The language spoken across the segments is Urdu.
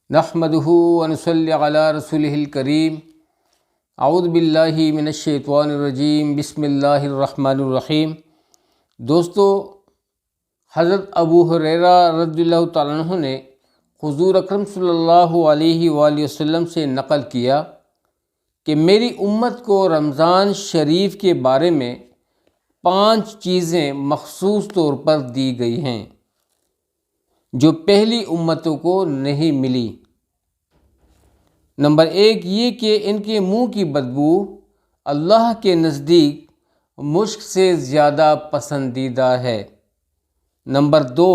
نحمدہ ونصلی علی رسولہ الکریم۔ اعوذ باللہ من الشیطان الرجیم، بسم اللہ الرحمن الرحیم۔ دوستو، حضرت ابو ہریرہ رضی اللہ تعالیٰ عنہ نے حضور اکرم صلی اللہ علیہ وآلہ وسلم سے نقل کیا کہ میری امت کو رمضان شریف کے بارے میں 5 چیزیں مخصوص طور پر دی گئی ہیں جو پہلی امتوں کو نہیں ملی۔ نمبر 1 یہ کہ ان کے منہ کی بدبو اللہ کے نزدیک مشک سے زیادہ پسندیدہ ہے۔ نمبر 2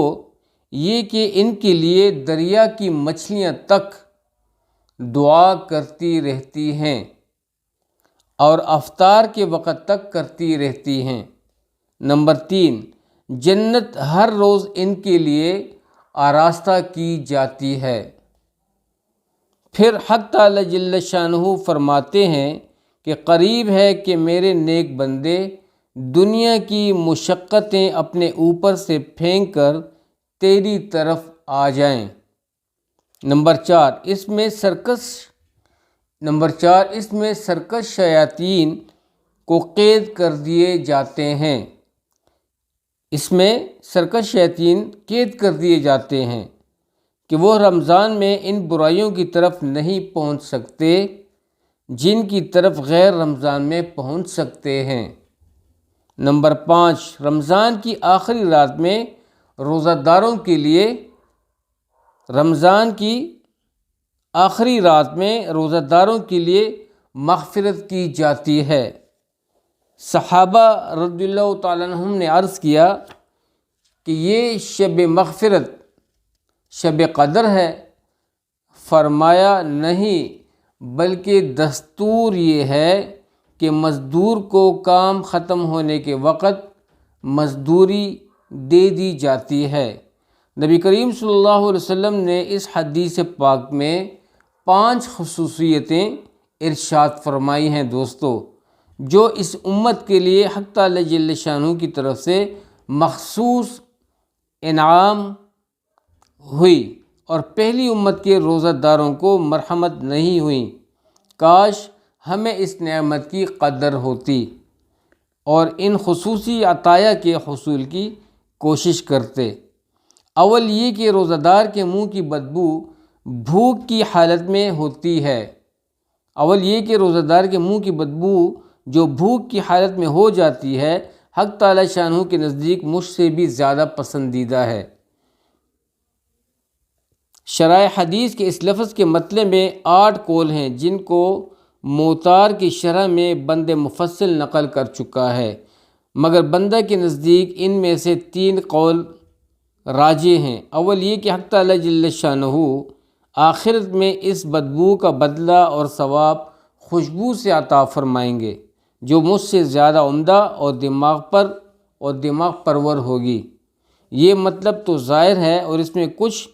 یہ کہ ان کے لیے دریا کی مچھلیاں تک دعا کرتی رہتی ہیں اور افطار کے وقت تک کرتی رہتی ہیں۔ نمبر 3 جنت ہر روز ان کے لیے آراستہ کی جاتی ہے۔ پھر حق تعالی جل شانہ فرماتے ہیں کہ قریب ہے کہ میرے نیک بندے دنیا کی مشقتیں اپنے اوپر سے پھینک کر تیری طرف آ جائیں۔ نمبر 4 اس میں سرکش شیاطین کو قید کر دیے جاتے ہیں۔ قید کر دیے جاتے ہیں کہ وہ رمضان میں ان برائیوں کی طرف نہیں پہنچ سکتے جن کی طرف غیر رمضان میں پہنچ سکتے ہیں۔ نمبر 5 رمضان کی آخری رات میں روزہ داروں کے لیے مغفرت کی جاتی ہے۔ صحابہ رضی اللہ تعالیٰ عنہم نے عرض کیا کہ یہ شب مغفرت شب قدر ہے؟ فرمایا نہیں، بلکہ دستور یہ ہے کہ مزدور کو کام ختم ہونے کے وقت مزدوری دے دی جاتی ہے۔ نبی کریم صلی اللہ علیہ وسلم نے اس حدیث پاک میں 5 خصوصیتیں ارشاد فرمائی ہیں دوستو، جو اس امت کے لیے حق تعالی جل شانہ کی طرف سے مخصوص انعام ہوئی اور پہلی امت کے روزہ داروں کو مرحمت نہیں ہوئی۔ کاش ہمیں اس نعمت کی قدر ہوتی اور ان خصوصی عطایا کے حصول کی کوشش کرتے۔ اول یہ کہ روزہ دار کے منہ کی بدبو بھوک کی حالت میں ہوتی ہے۔ جو بھوک کی حالت میں ہو جاتی ہے، حق تعالی شانہ کے نزدیک مجھ سے بھی زیادہ پسندیدہ ہے۔ شرح حدیث کے اس لفظ کے مطلب میں 8 قول ہیں جن کو موتار کی شرح میں بند مفصل نقل کر چکا ہے، مگر بندہ کے نزدیک ان میں سے 3 قول راجح ہیں۔ اول یہ کہ حق تعالی جل شانہ آخرت میں اس بدبو کا بدلہ اور ثواب خوشبو سے عطا فرمائیں گے جو مجھ سے زیادہ عمدہ اور دماغ پرور ہوگی۔ یہ مطلب تو ظاہر ہے اور اس میں کچھ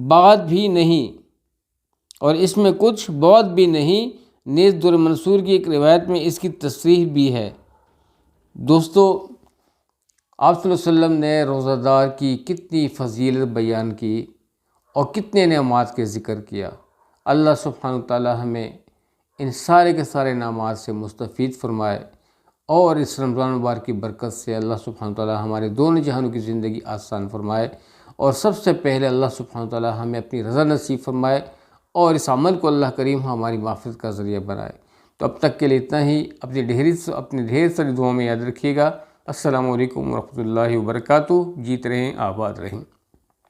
بعد بھی نہیں، نیز در منصور کی ایک روایت میں اس کی تصریح بھی ہے۔ دوستو، آپ صلی اللہ علیہ وسلم نے روزہ دار کی کتنی فضیلت بیان کی اور کتنے انعامات کے ذکر کیا۔ اللہ سبحانہ تعالی ہمیں ان سارے کے سارے انعامات سے مستفید فرمائے اور اس رمضان مبارک کی برکت سے اللہ سبحانہ تعالی ہمارے دونوں جہانوں کی زندگی آسان فرمائے، اور سب سے پہلے اللہ سبحانہ تعالی ہمیں اپنی رضا نصیب فرمائے اور اس عمل کو اللہ کریم ہماری معافرت کا ذریعہ بنائے۔ تو اب تک کے لیے اتنا ہی۔ اپنی ڈھیر ساری دعاؤں میں یاد رکھیے گا۔ السلام علیکم ورحمۃ اللہ وبرکاتہ۔ جیت رہیں، آباد رہیں۔